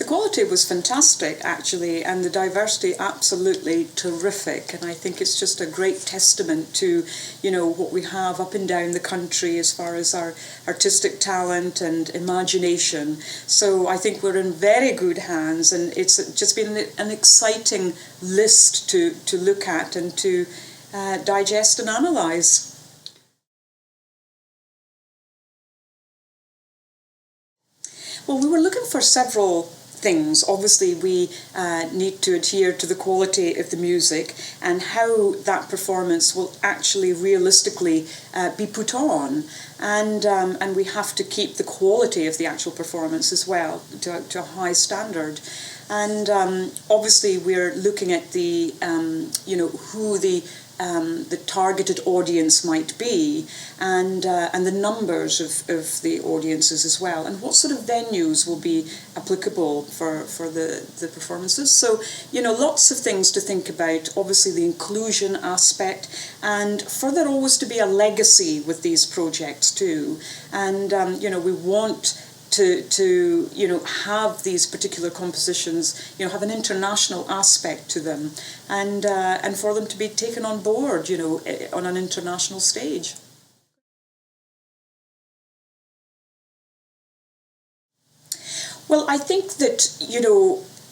quality was fantastic, actually, and the diversity absolutely terrific. And I think it's just a great testament to, what we have up and down the country as far as our artistic talent and imagination. So I think we're in very good hands, and it's just been an exciting list to look at and to digest and analyse. Well, we were looking for several things. Obviously, we need to adhere to the quality of the music and how that performance will actually realistically be put on. And we have to keep the quality of the actual performance as well to a high standard. And obviously, we're looking at the, who the targeted audience might be, and the numbers of the audiences as well, and what sort of venues will be applicable for the performances. So, lots of things to think about. Obviously, the inclusion aspect, and further always to be a legacy with these projects too. And we want to have these particular compositions, have an international aspect to them, and for them to be taken on board, on an international stage. Well, I think that,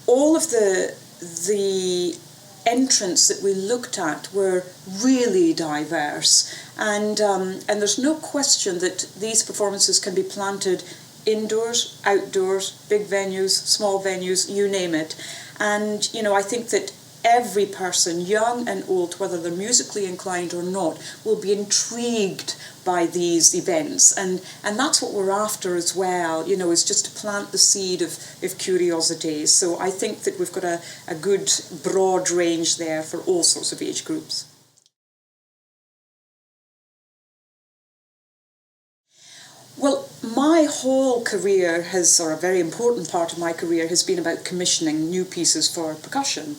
all of the entrants that we looked at were really diverse, and there's no question that these performances can be planted indoors, outdoors, big venues, small venues, you name it. And, I think that every person, young and old, whether they're musically inclined or not, will be intrigued by these events. And that's what we're after as well, is just to plant the seed of curiosity. So I think that we've got a good broad range there for all sorts of age groups. Well, my whole career or a very important part of my career has been about commissioning new pieces for percussion.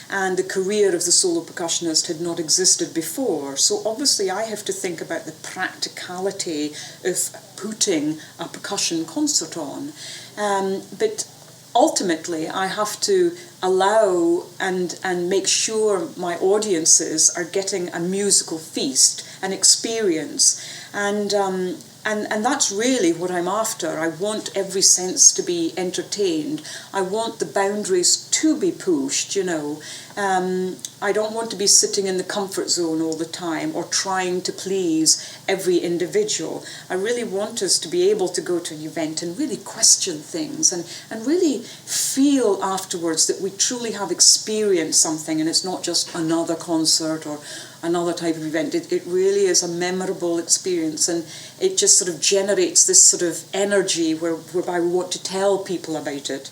And the career of the solo percussionist had not existed before. So obviously I have to think about the practicality of putting a percussion concert on. But ultimately I have to allow and make sure my audiences are getting a musical feast, an experience. And that's really what I'm after. I want every sense to be entertained. I want the boundaries to be pushed, I don't want to be sitting in the comfort zone all the time or trying to please every individual. I really want us to be able to go to an event and really question things and really feel afterwards that we truly have experienced something, and it's not just another concert or another type of event. It really is a memorable experience, and it just sort of generates this sort of energy whereby we want to tell people about it.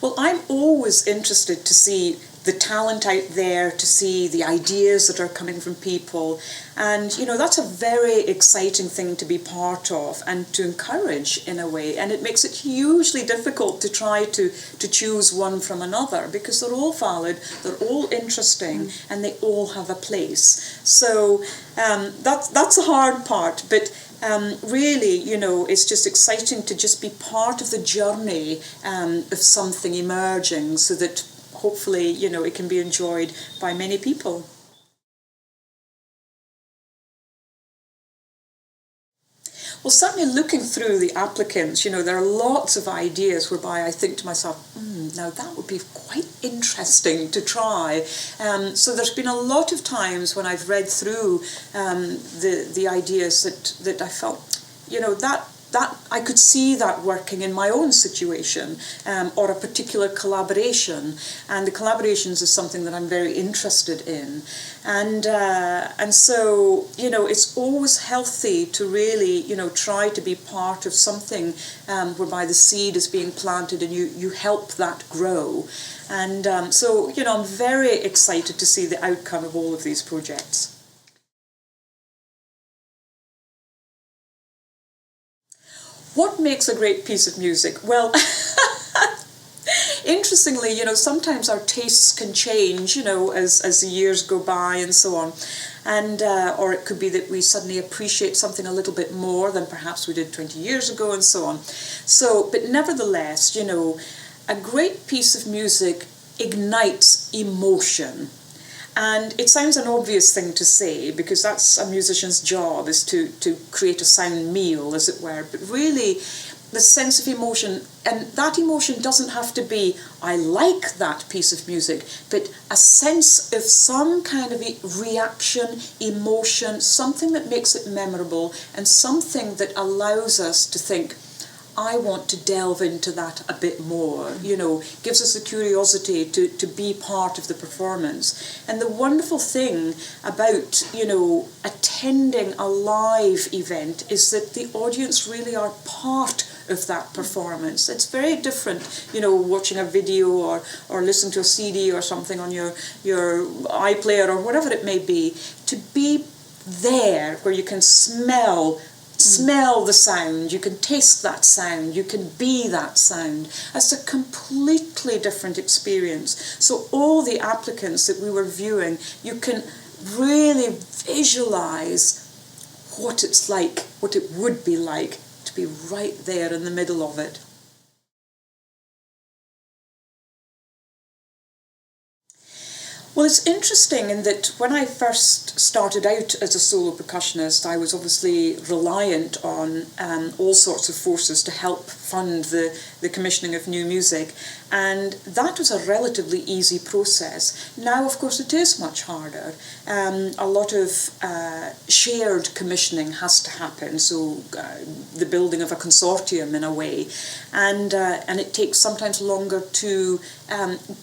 Well, I'm always interested to see the talent out there, to see the ideas that are coming from people. And, that's a very exciting thing to be part of and to encourage in a way. And it makes it hugely difficult to try to choose one from another, because they're all valid, they're all interesting, and they all have a place. So that's the hard part. But really, it's just exciting to just be part of the journey of something emerging, so that hopefully, it can be enjoyed by many people. Well, certainly looking through the applicants, there are lots of ideas whereby I think to myself, now that would be quite interesting to try. So there's been a lot of times when I've read through the ideas that I felt, that I could see that working in my own situation, or a particular collaboration. And the collaborations is something that I'm very interested in. And so, it's always healthy to really, try to be part of something whereby the seed is being planted and you help that grow. And so, I'm very excited to see the outcome of all of these projects. What makes a great piece of music? Well, interestingly, sometimes our tastes can change, as the years go by and so on. And or it could be that we suddenly appreciate something a little bit more than perhaps we did 20 years ago and so on. So, but nevertheless, a great piece of music ignites emotion. And it sounds an obvious thing to say, because that's a musician's job, is to create a sound meal, as it were. But really, the sense of emotion, and that emotion doesn't have to be, I like that piece of music, but a sense of some kind of reaction, emotion, something that makes it memorable, and something that allows us to think, I want to delve into that a bit more, gives us the curiosity to be part of the performance. And the wonderful thing about, attending a live event is that the audience really are part of that performance. It's very different, watching a video or listening to a CD or something on your iPlayer or whatever it may be, to be there where you can smell the sound, you can taste that sound, you can be that sound. It's a completely different experience. So all the applicants that we were viewing, you can really visualise what it's like, what it would be like to be right there in the middle of it. Well, it's interesting in that when I first started out as a solo percussionist, I was obviously reliant on all sorts of forces to help fund the commissioning of new music, and that was a relatively easy process. Now, of course, it is much harder. A lot of shared commissioning has to happen, so the building of a consortium in a way, and it takes sometimes longer to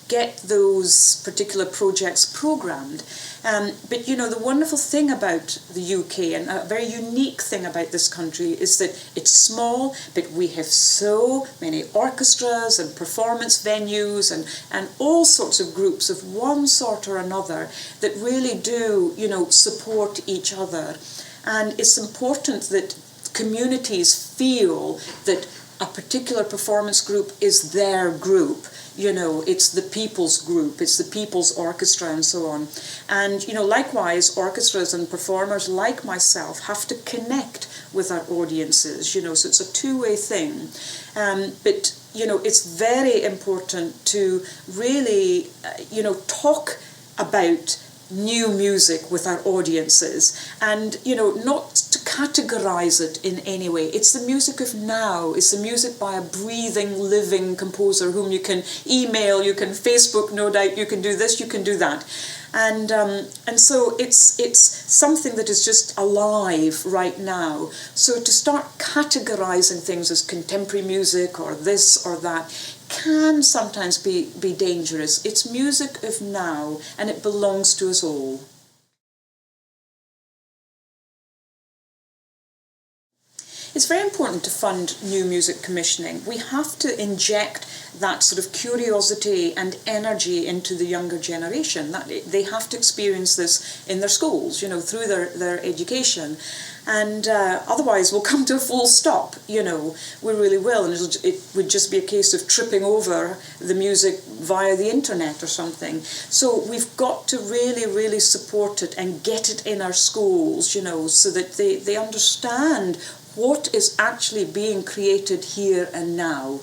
get those particular projects programmed. But the wonderful thing about the UK, and a very unique thing about this country, is that it's small, but we have so many orchestras and performance venues and all sorts of groups of one sort or another that really do, support each other. And it's important that communities feel that a particular performance group is their group. It's the people's group, it's the people's orchestra and so on. And, likewise, orchestras and performers like myself have to connect with our audiences, so it's a two-way thing. But, it's very important to really, talk about new music with our audiences and, not to categorise it in any way. It's the music of now. It's the music by a breathing, living composer whom you can email, you can Facebook, no doubt, you can do this, you can do that. And so it's something that is just alive right now. So to start categorising things as contemporary music or this or that can sometimes be dangerous. It's music of now, and it belongs to us all. It's very important to fund new music commissioning. We have to inject that sort of curiosity and energy into the younger generation. That they have to experience this in their schools, through their education. And otherwise we'll come to a full stop, we really will. And it would just be a case of tripping over the music via the internet or something. So we've got to really, really support it and get it in our schools, so that they understand what is actually being created here and now.